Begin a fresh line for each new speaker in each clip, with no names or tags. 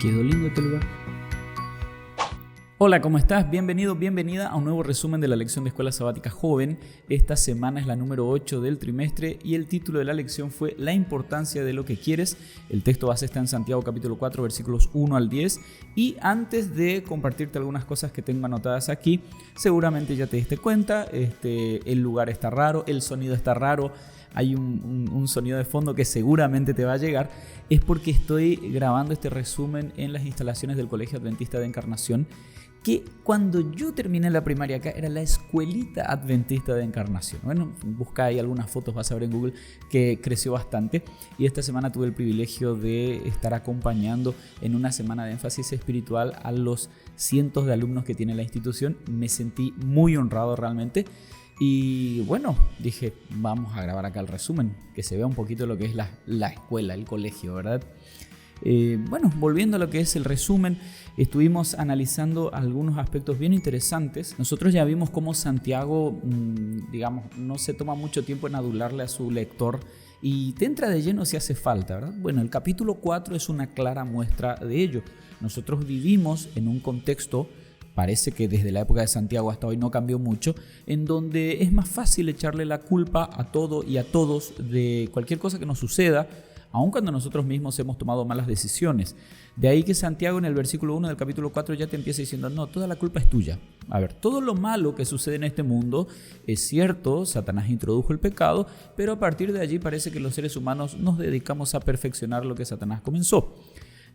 Quedó lindo este lugar. Hola, ¿cómo estás? Bienvenido, bienvenida a un nuevo resumen de la lección de Escuela Sabática Joven. Esta semana es la número 8 del trimestre y el título de la lección fue La importancia de lo que quieres. El texto base está en Santiago capítulo 4, versículos 1 al 10. Y antes de compartirte algunas cosas que tengo anotadas aquí, seguramente ya te diste cuenta, el lugar está raro, el sonido está raro. Hay un sonido de fondo que seguramente te va a llegar. Es porque estoy grabando este resumen en las instalaciones del Colegio Adventista de Encarnación, que cuando yo terminé la primaria acá era la Escuelita Adventista de Encarnación. Bueno, busca ahí algunas fotos, vas a ver en Google que creció bastante. Y esta semana tuve el privilegio de estar acompañando en una semana de énfasis espiritual a los cientos de alumnos que tiene la institución. Me sentí muy honrado realmente. Y bueno, dije, vamos a grabar acá el resumen, que se vea un poquito lo que es la escuela, el colegio, ¿verdad? Bueno, volviendo a lo que es el resumen, estuvimos analizando algunos aspectos bien interesantes. Nosotros ya vimos cómo Santiago, no se toma mucho tiempo en adularle a su lector y te entra de lleno si hace falta, ¿verdad? Bueno, el capítulo 4 es una clara muestra de ello. Nosotros vivimos en un contexto, parece que desde la época de Santiago hasta hoy no cambió mucho, en donde es más fácil echarle la culpa a todo y a todos de cualquier cosa que nos suceda, aun cuando nosotros mismos hemos tomado malas decisiones. De ahí que Santiago en el versículo 1 del capítulo 4 ya te empieza diciendo, no, toda la culpa es tuya. A ver, todo lo malo que sucede en este mundo es cierto, Satanás introdujo el pecado, pero a partir de allí parece que los seres humanos nos dedicamos a perfeccionar lo que Satanás comenzó.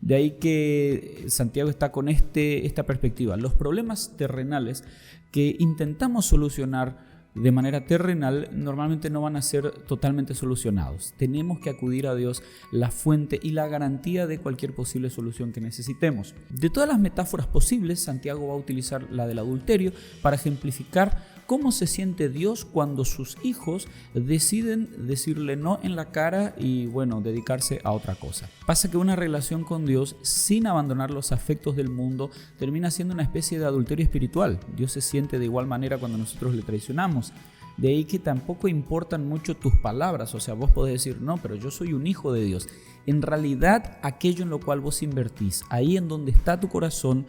De ahí que Santiago está con esta perspectiva. Los problemas terrenales que intentamos solucionar de manera terrenal normalmente no van a ser totalmente solucionados. Tenemos que acudir a Dios, la fuente y la garantía de cualquier posible solución que necesitemos. De todas las metáforas posibles, Santiago va a utilizar la del adulterio para ejemplificar cómo se siente Dios cuando sus hijos deciden decirle no en la cara y dedicarse a otra cosa. Pasa que una relación con Dios sin abandonar los afectos del mundo termina siendo una especie de adulterio espiritual. Dios se siente de igual manera cuando nosotros le traicionamos. De ahí que tampoco importan mucho tus palabras, o sea, vos podés decir, no, pero yo soy un hijo de Dios. En realidad, aquello en lo cual vos invertís, ahí en donde está tu corazón,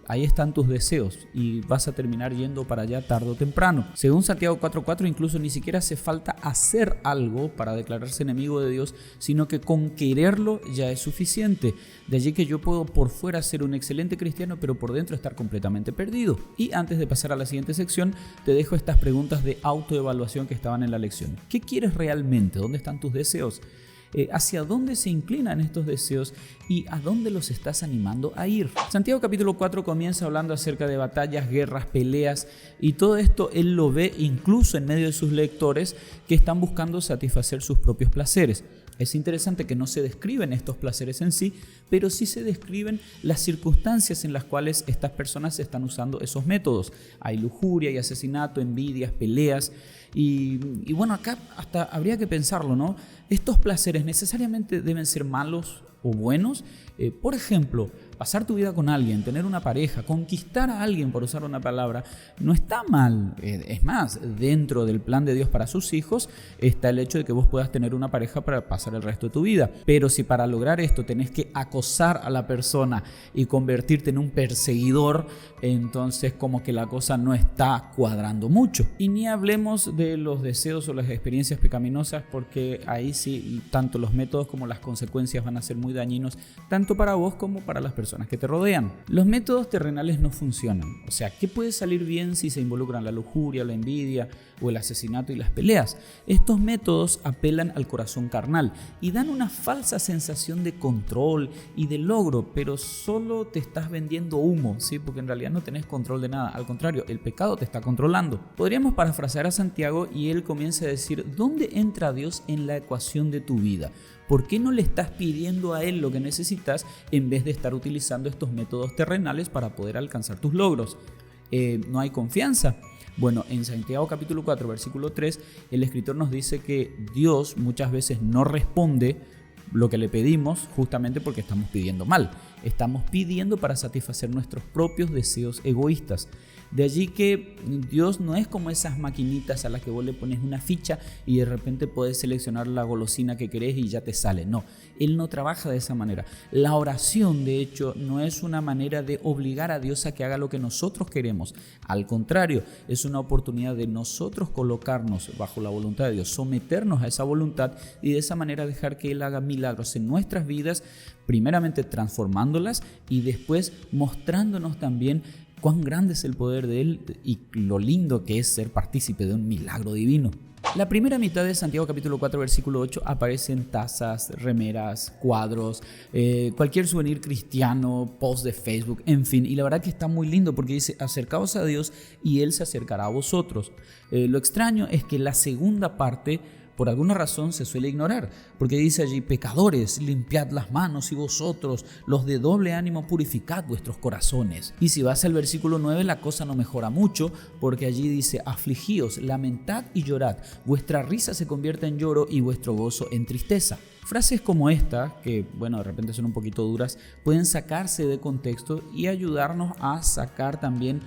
ahí están tus deseos y vas a terminar yendo para allá tarde o temprano. Según Santiago 4:4, incluso ni siquiera hace falta hacer algo para declararse enemigo de Dios, sino que con quererlo ya es suficiente. De allí que yo puedo por fuera ser un excelente cristiano, pero por dentro estar completamente perdido. Y antes de pasar a la siguiente sección, te dejo estas preguntas de autoevaluación que estaban en la lección. ¿Qué quieres realmente? ¿Dónde están tus deseos? ¿Hacia dónde se inclinan estos deseos y a dónde los estás animando a ir? Santiago capítulo 4 comienza hablando acerca de batallas, guerras, peleas y todo esto él lo ve incluso en medio de sus lectores que están buscando satisfacer sus propios placeres. Es interesante que no se describen estos placeres en sí, pero sí se describen las circunstancias en las cuales estas personas están usando esos métodos. Hay lujuria, hay asesinato, envidias, peleas y acá hasta habría que pensarlo, ¿no? ¿Estos placeres necesariamente deben ser malos o buenos? Por ejemplo, pasar tu vida con alguien, tener una pareja, conquistar a alguien, por usar una palabra, no está mal. Es más, dentro del plan de Dios para sus hijos está el hecho de que vos puedas tener una pareja para pasar el resto de tu vida. Pero si para lograr esto tenés que acosar a la persona y convertirte en un perseguidor, entonces como que la cosa no está cuadrando mucho. Y ni hablemos de los deseos o las experiencias pecaminosas, porque ahí sí, tanto los métodos como las consecuencias van a ser muy dañinos, tanto para vos como para las personas que te rodean. Los métodos terrenales no funcionan. O sea, ¿qué puede salir bien si se involucran la lujuria, la envidia o el asesinato y las peleas? Estos métodos apelan al corazón carnal y dan una falsa sensación de control y de logro, pero solo te estás vendiendo humo, ¿sí? Porque en realidad no tenés control de nada. Al contrario, el pecado te está controlando. Podríamos parafrasear a Santiago y él comienza a decir, ¿dónde entra Dios en la ecuación de tu vida? ¿Por qué no le estás pidiendo a Él lo que necesitas en vez de estar utilizando estos métodos terrenales para poder alcanzar tus logros? ¿No hay confianza? Bueno, en Santiago capítulo 4, versículo 3, el escritor nos dice que Dios muchas veces no responde lo que le pedimos justamente porque estamos pidiendo mal. Estamos pidiendo para satisfacer nuestros propios deseos egoístas. De allí que Dios no es como esas maquinitas a las que vos le pones una ficha y de repente podés seleccionar la golosina que querés y ya te sale. No, Él no trabaja de esa manera. La oración, de hecho, no es una manera de obligar a Dios a que haga lo que nosotros queremos. Al contrario, es una oportunidad de nosotros colocarnos bajo la voluntad de Dios, someternos a esa voluntad y de esa manera dejar que Él haga milagros en nuestras vidas, primeramente transformándolas y después mostrándonos también cuán grande es el poder de Él y lo lindo que es ser partícipe de un milagro divino. La primera mitad de Santiago capítulo 4 versículo 8 aparecen tazas, remeras, cuadros, cualquier souvenir cristiano, post de Facebook, en fin, y la verdad que está muy lindo porque dice: acercaos a Dios y Él se acercará a vosotros. Lo extraño es que la segunda parte por alguna razón se suele ignorar, porque dice allí: pecadores, limpiad las manos, y vosotros, los de doble ánimo, purificad vuestros corazones. Y si vas al versículo 9, la cosa no mejora mucho, porque allí dice: afligíos, lamentad y llorad, vuestra risa se convierte en lloro y vuestro gozo en tristeza. Frases como esta, que bueno, de repente son un poquito duras, pueden sacarse de contexto y ayudarnos a sacar también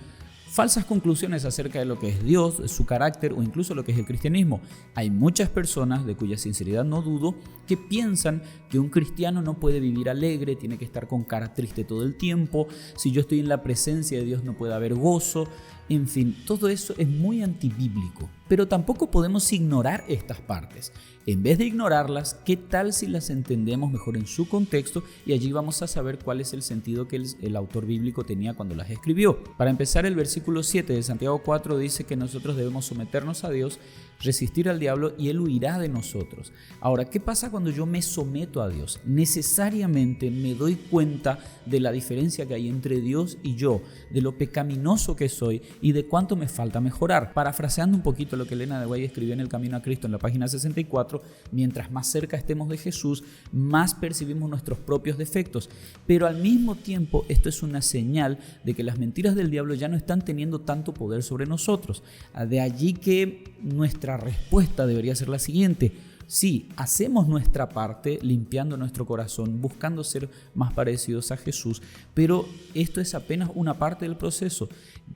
falsas conclusiones acerca de lo que es Dios, su carácter o incluso lo que es el cristianismo. Hay muchas personas, de cuya sinceridad no dudo, que piensan que un cristiano no puede vivir alegre, tiene que estar con cara triste todo el tiempo. Si yo estoy en la presencia de Dios no puede haber gozo. En fin, todo eso es muy antibíblico. Pero tampoco podemos ignorar estas partes. En vez de ignorarlas, ¿qué tal si las entendemos mejor en su contexto? Y allí vamos a saber cuál es el sentido que el autor bíblico tenía cuando las escribió. Para empezar, el versículo 7 de Santiago 4 dice que nosotros debemos someternos a Dios, resistir al diablo y Él huirá de nosotros. Ahora, ¿qué pasa cuando yo me someto a Dios? Necesariamente me doy cuenta de la diferencia que hay entre Dios y yo, de lo pecaminoso que soy y de cuánto me falta mejorar. Parafraseando un poquito lo que Elena de Guay escribió en El Camino a Cristo en la página 64, mientras más cerca estemos de Jesús, más percibimos nuestros propios defectos. Pero al mismo tiempo, esto es una señal de que las mentiras del diablo ya no están teniendo tanto poder sobre nosotros. De allí que nuestra respuesta debería ser la siguiente: sí, hacemos nuestra parte limpiando nuestro corazón, buscando ser más parecidos a Jesús, pero esto es apenas una parte del proceso.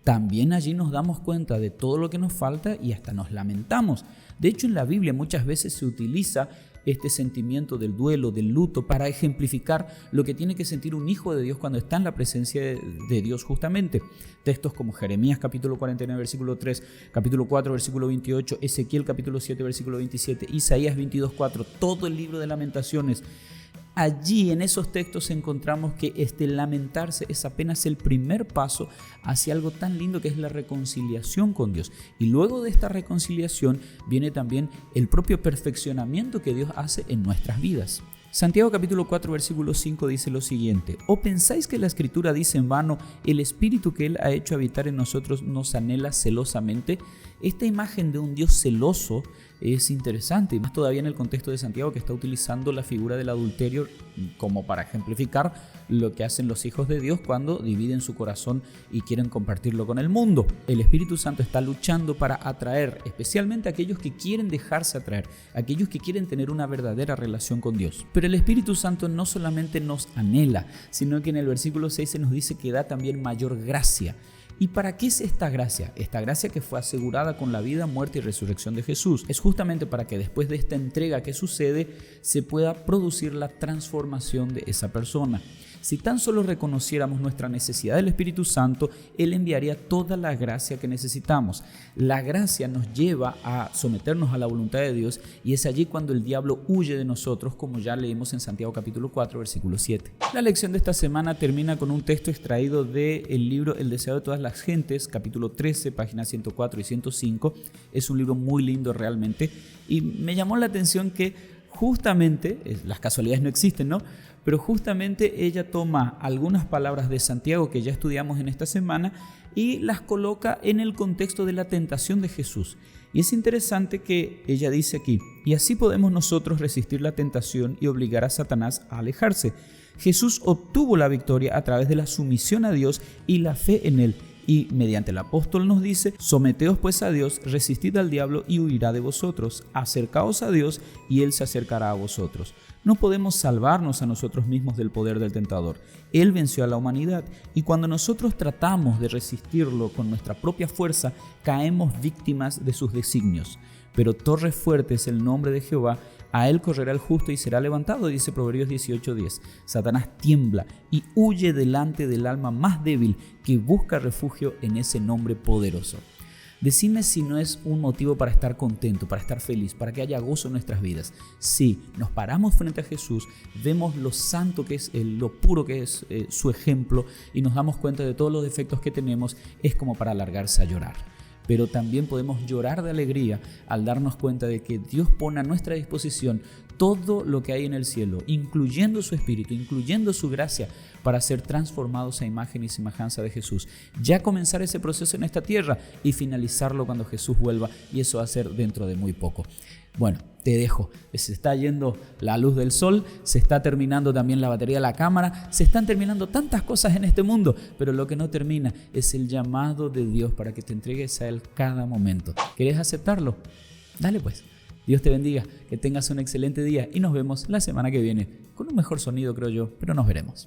También allí nos damos cuenta de todo lo que nos falta y hasta nos lamentamos. De hecho, en la Biblia muchas veces se utiliza este sentimiento del duelo, del luto, para ejemplificar lo que tiene que sentir un hijo de Dios cuando está en la presencia de Dios justamente. Textos como Jeremías capítulo 49 versículo 3, capítulo 4 versículo 28, Ezequiel capítulo 7 versículo 27, Isaías 22, 4, todo el libro de Lamentaciones. Allí en esos textos encontramos que lamentarse es apenas el primer paso hacia algo tan lindo que es la reconciliación con Dios. Y luego de esta reconciliación viene también el propio perfeccionamiento que Dios hace en nuestras vidas. Santiago capítulo 4 versículo 5 dice lo siguiente: ¿o pensáis que la Escritura dice en vano, el Espíritu que Él ha hecho habitar en nosotros nos anhela celosamente? Esta imagen de un Dios celoso es interesante, y más todavía en el contexto de Santiago, que está utilizando la figura del adulterio como para ejemplificar lo que hacen los hijos de Dios cuando dividen su corazón y quieren compartirlo con el mundo. El Espíritu Santo está luchando para atraer, especialmente a aquellos que quieren dejarse atraer, aquellos que quieren tener una verdadera relación con Dios. Pero el Espíritu Santo no solamente nos anhela, sino que en el versículo 6 se nos dice que da también mayor gracia. ¿Y para qué es esta gracia? Esta gracia que fue asegurada con la vida, muerte y resurrección de Jesús. Es justamente para que después de esta entrega que sucede, se pueda producir la transformación de esa persona. Si tan solo reconociéramos nuestra necesidad del Espíritu Santo, Él enviaría toda la gracia que necesitamos. La gracia nos lleva a someternos a la voluntad de Dios y es allí cuando el diablo huye de nosotros, como ya leímos en Santiago capítulo 4, versículo 7. La lección de esta semana termina con un texto extraído del libro El deseo de todas las gentes, capítulo 13, páginas 104 y 105. Es un libro muy lindo realmente y me llamó la atención que justamente, las casualidades no existen, ¿no? Pero justamente ella toma algunas palabras de Santiago que ya estudiamos en esta semana y las coloca en el contexto de la tentación de Jesús. Y es interesante que ella dice aquí: y así podemos nosotros resistir la tentación y obligar a Satanás a alejarse. Jesús obtuvo la victoria a través de la sumisión a Dios y la fe en Él. Y mediante el apóstol nos dice: someteos pues a Dios, resistid al diablo y huirá de vosotros. Acercaos a Dios y Él se acercará a vosotros. No podemos salvarnos a nosotros mismos del poder del tentador. Él venció a la humanidad y cuando nosotros tratamos de resistirlo con nuestra propia fuerza, caemos víctimas de sus designios. Pero torre fuerte es el nombre de Jehová, a él correrá el justo y será levantado, dice Proverbios 18:10. Satanás tiembla y huye delante del alma más débil que busca refugio en ese nombre poderoso. Decime si no es un motivo para estar contento, para estar feliz, para que haya gozo en nuestras vidas. Si nos paramos frente a Jesús, vemos lo santo que es Él, lo puro que es su ejemplo y nos damos cuenta de todos los defectos que tenemos, es como para alargarse a llorar. Pero también podemos llorar de alegría al darnos cuenta de que Dios pone a nuestra disposición todo lo que hay en el cielo, incluyendo su Espíritu, incluyendo su gracia, para ser transformados a imagen y semejanza de Jesús. Ya comenzar ese proceso en esta tierra y finalizarlo cuando Jesús vuelva, y eso va a ser dentro de muy poco. Bueno, te dejo. Se está yendo la luz del sol, se está terminando también la batería de la cámara, se están terminando tantas cosas en este mundo, pero lo que no termina es el llamado de Dios para que te entregues a Él cada momento. ¿Querés aceptarlo? Dale pues. Dios te bendiga, que tengas un excelente día y nos vemos la semana que viene, con un mejor sonido creo yo, pero nos veremos.